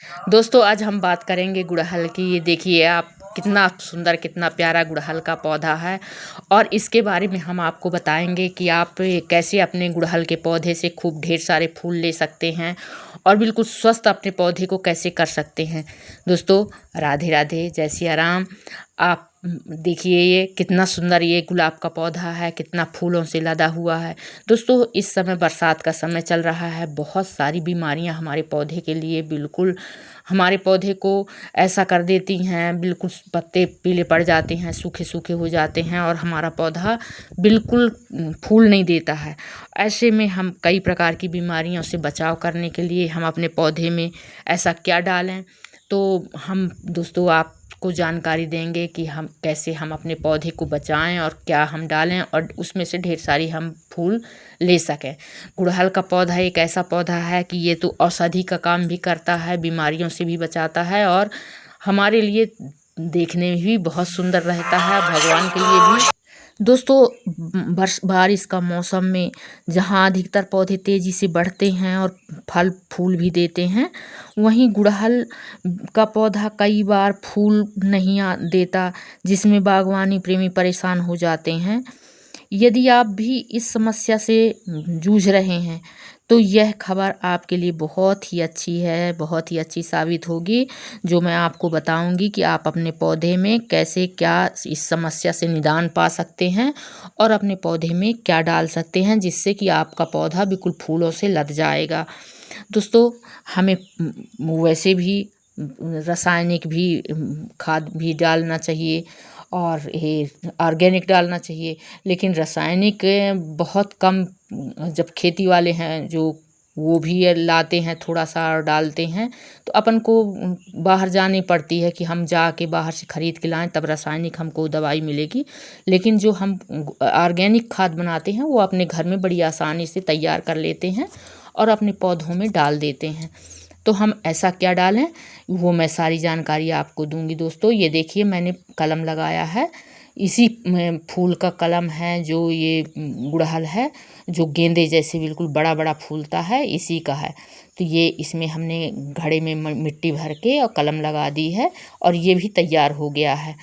दोस्तों आज हम बात करेंगे गुड़हल की। ये देखिए आप, कितना सुंदर कितना प्यारा गुड़हल का पौधा है। और इसके बारे में हम आपको बताएंगे कि आप कैसे अपने गुड़हल के पौधे से खूब ढेर सारे फूल ले सकते हैं और बिल्कुल स्वस्थ अपने पौधे को कैसे कर सकते हैं। दोस्तों राधे राधे, जय सिया राम। आप देखिए ये कितना सुंदर ये गुलाब का पौधा है, कितना फूलों से लदा हुआ है। दोस्तों इस समय बरसात का समय चल रहा है, बहुत सारी बीमारियां हमारे पौधे के लिए बिल्कुल हमारे पौधे को ऐसा कर देती हैं, बिल्कुल पत्ते पीले पड़ जाते हैं, सूखे सूखे हो जाते हैं और हमारा पौधा बिल्कुल फूल नहीं देता है। ऐसे में हम कई प्रकार की बीमारियों से बचाव करने के लिए हम अपने पौधे में ऐसा क्या डालें, तो हम दोस्तों आपको जानकारी देंगे कि हम कैसे हम अपने पौधे को बचाएं और क्या हम डालें और उसमें से ढेर सारी हम फूल ले सकें। गुड़हल का पौधा एक ऐसा पौधा है कि ये तो औषधि का काम भी करता है, बीमारियों से भी बचाता है और हमारे लिए देखने में भी बहुत सुंदर रहता है, भगवान के लिए भी। दोस्तों बारिश का मौसम में जहाँ अधिकतर पौधे तेज़ी से बढ़ते हैं और फल फूल भी देते हैं, वहीं गुड़हल का पौधा कई बार फूल नहीं देता, जिसमें बागवानी प्रेमी परेशान हो जाते हैं। यदि आप भी इस समस्या से जूझ रहे हैं तो यह खबर आपके लिए बहुत ही अच्छी है, बहुत ही अच्छी साबित होगी, जो मैं आपको बताऊंगी कि आप अपने पौधे में कैसे क्या इस समस्या से निदान पा सकते हैं और अपने पौधे में क्या डाल सकते हैं जिससे कि आपका पौधा बिल्कुल फूलों से लद जाएगा। दोस्तों हमें वैसे भी रासायनिक भी खाद भी डालना चाहिए और ये ऑर्गेनिक डालना चाहिए, लेकिन रासायनिक बहुत कम जब खेती वाले हैं जो वो भी ये लाते हैं थोड़ा सा और डालते हैं, तो अपन को बाहर जानी पड़ती है कि हम जाके बाहर से ख़रीद के लाएं तब रासायनिक हमको दवाई मिलेगी। लेकिन जो हम ऑर्गेनिक खाद बनाते हैं वो अपने घर में बड़ी आसानी से तैयार कर लेते हैं और अपने पौधों में डाल देते हैं। तो हम ऐसा क्या डालें वो मैं सारी जानकारी आपको दूंगी। दोस्तों ये देखिए मैंने कलम लगाया है, इसी में फूल का कलम है, जो ये गुड़हल है जो गेंदे जैसे बिल्कुल बड़ा बड़ा फूलता है, इसी का है। तो ये इसमें हमने घड़े में मिट्टी भर के और कलम लगा दी है और ये भी तैयार हो गया है।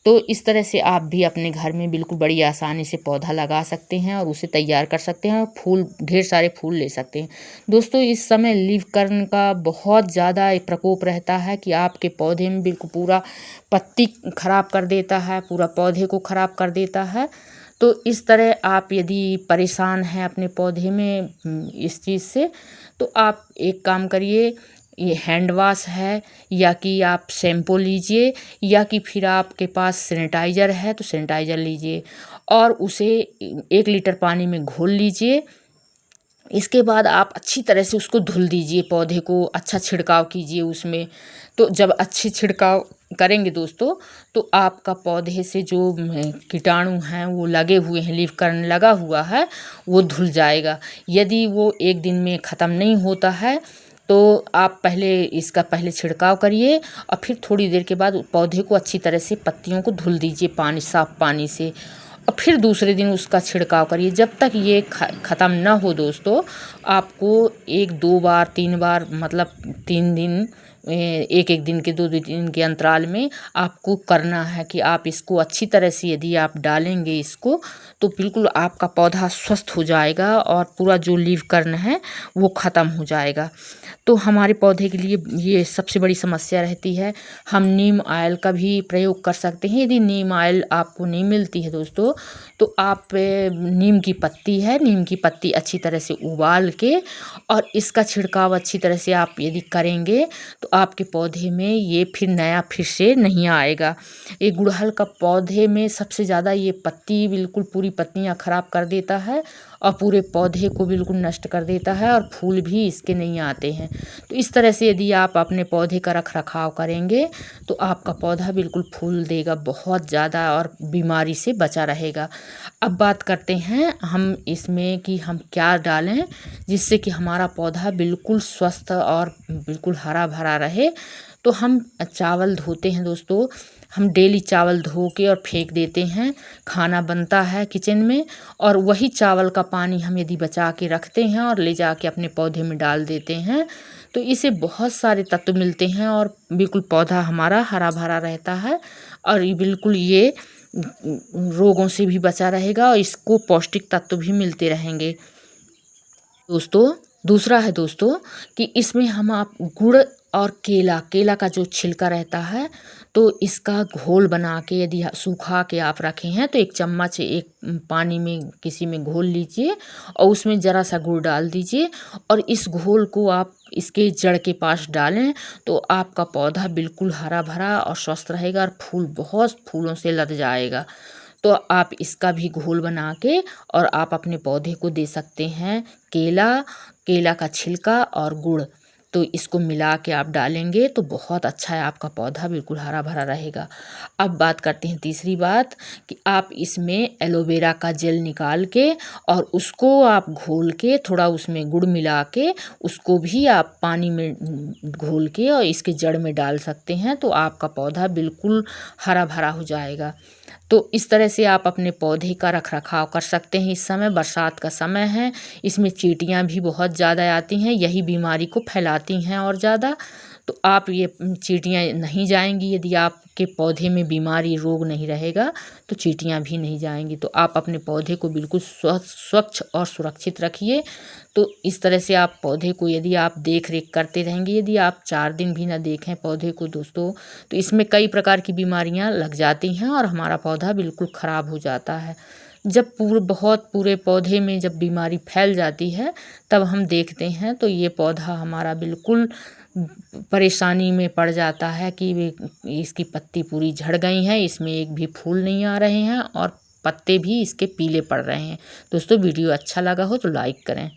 तो इस तरह से आप भी अपने घर में बिल्कुल बड़ी आसानी से पौधा लगा सकते हैं और उसे तैयार कर सकते हैं और फूल ढेर सारे फूल ले सकते हैं। दोस्तों इस समय लीफ कर्न का बहुत ज़्यादा प्रकोप रहता है कि आपके पौधे में बिल्कुल पूरा पत्ती खराब कर देता है, पूरा पौधे को खराब कर देता है। तो इस तरह आप यदि परेशान हैं अपने पौधे में इस चीज़ से, तो आप एक काम करिए, ये हैंड वाश है या कि आप शैम्पू लीजिए या कि फिर आपके पास सैनिटाइज़र है तो सैनिटाइज़र लीजिए और उसे 1 लीटर पानी में घोल लीजिए। इसके बाद आप अच्छी तरह से उसको धुल दीजिए, पौधे को अच्छा छिड़काव कीजिए उसमें। तो जब अच्छी छिड़काव करेंगे दोस्तों, तो आपका पौधे से जो कीटाणु हैं वो लगे हुए हैं, लीफ कर्न लगा हुआ है, वो धुल जाएगा। यदि वो एक दिन में ख़त्म नहीं होता है तो आप पहले छिड़काव करिए और फिर थोड़ी देर के बाद पौधे को अच्छी तरह से पत्तियों को धुल दीजिए साफ़ पानी से और फिर दूसरे दिन उसका छिड़काव करिए। जब तक ये ख़त्म ना हो दोस्तों, आपको 1-2 बार 3 बार मतलब 3 दिन एक एक दिन के 2-2 दिन के अंतराल में आपको करना है कि आप इसको अच्छी तरह से यदि आप डालेंगे इसको, तो बिल्कुल आपका पौधा स्वस्थ हो जाएगा और पूरा जो लीफ कर्न है वो ख़त्म हो जाएगा। तो हमारे पौधे के लिए ये सबसे बड़ी समस्या रहती है। हम नीम ऑयल का भी प्रयोग कर सकते हैं। यदि नीम ऑयल आपको नहीं मिलती है दोस्तों, तो आप नीम की पत्ती है, नीम की पत्ती अच्छी तरह से उबाल के और इसका छिड़काव अच्छी तरह से आप यदि करेंगे तो आपके पौधे में ये फिर से नहीं आएगा। ये गुड़हल का पौधे में सबसे ज़्यादा ये पत्ती बिल्कुल पूरी पत्तियाँ ख़राब कर देता है और पूरे पौधे को बिल्कुल नष्ट कर देता है और फूल भी इसके नहीं आते हैं। तो इस तरह से यदि आप अपने पौधे का रख रखाव करेंगे तो आपका पौधा बिल्कुल फूल देगा बहुत ज़्यादा और बीमारी से बचा रहेगा। अब बात करते हैं हम इसमें कि हम क्या डालें जिससे कि हमारा पौधा बिल्कुल स्वस्थ और बिल्कुल हरा भरा रहे। तो हम चावल धोते हैं दोस्तों, हम डेली चावल धो के और फेंक देते हैं, खाना बनता है किचन में और वही चावल का पानी हम यदि बचा के रखते हैं और ले जाके अपने पौधे में डाल देते हैं, तो इसे बहुत सारे तत्व मिलते हैं और बिल्कुल पौधा हमारा हरा भरा रहता है और बिल्कुल ये रोगों से भी बचा रहेगा और इसको पौष्टिक तत्व भी मिलते रहेंगे। दोस्तों दूसरा है दोस्तों कि इसमें हम आप गुड़ और केला का जो छिलका रहता है तो इसका घोल बना के यदि सूखा के आप रखे हैं तो 1 चम्मच एक पानी में किसी में घोल लीजिए और उसमें ज़रा सा गुड़ डाल दीजिए और इस घोल को आप इसके जड़ के पास डालें तो आपका पौधा बिल्कुल हरा भरा और स्वस्थ रहेगा और बहुत फूलों से लद जाएगा। तो आप इसका भी घोल बना के और आप अपने पौधे को दे सकते हैं। केला का छिलका और गुड़, तो इसको मिला के आप डालेंगे तो बहुत अच्छा है, आपका पौधा बिल्कुल हरा भरा रहेगा। अब बात करते हैं तीसरी बात कि आप इसमें एलोवेरा का जेल निकाल के और उसको आप घोल के थोड़ा उसमें गुड़ मिला के उसको भी आप पानी में घोल के और इसके जड़ में डाल सकते हैं तो आपका पौधा बिल्कुल हरा भरा हो जाएगा। तो इस तरह से आप अपने पौधे का रखरखाव कर सकते हैं। इस समय बरसात का समय है, इसमें चींटियाँ भी बहुत ज़्यादा आती हैं, यही बीमारी को फैलाती हैं और ज़्यादा। तो आप ये चींटियाँ नहीं जाएंगी, यदि आपके पौधे में बीमारी रोग नहीं रहेगा तो चींटियाँ भी नहीं जाएंगी। तो आप अपने पौधे को बिल्कुल स्वच्छ और सुरक्षित रखिए। तो इस तरह से आप पौधे को यदि आप देख रेख करते रहेंगे, यदि आप 4 दिन भी ना देखें पौधे को दोस्तों तो इसमें कई प्रकार की बीमारियां लग जाती हैं और हमारा पौधा बिल्कुल ख़राब हो जाता है। जब पूरे पौधे में जब बीमारी फैल जाती है तब हम देखते हैं तो ये पौधा हमारा बिल्कुल परेशानी में पड़ जाता है कि इसकी पत्ती पूरी झड़ गई हैं, इसमें एक भी फूल नहीं आ रहे हैं और पत्ते भी इसके पीले पड़ रहे हैं। दोस्तों वीडियो अच्छा लगा हो तो लाइक करें।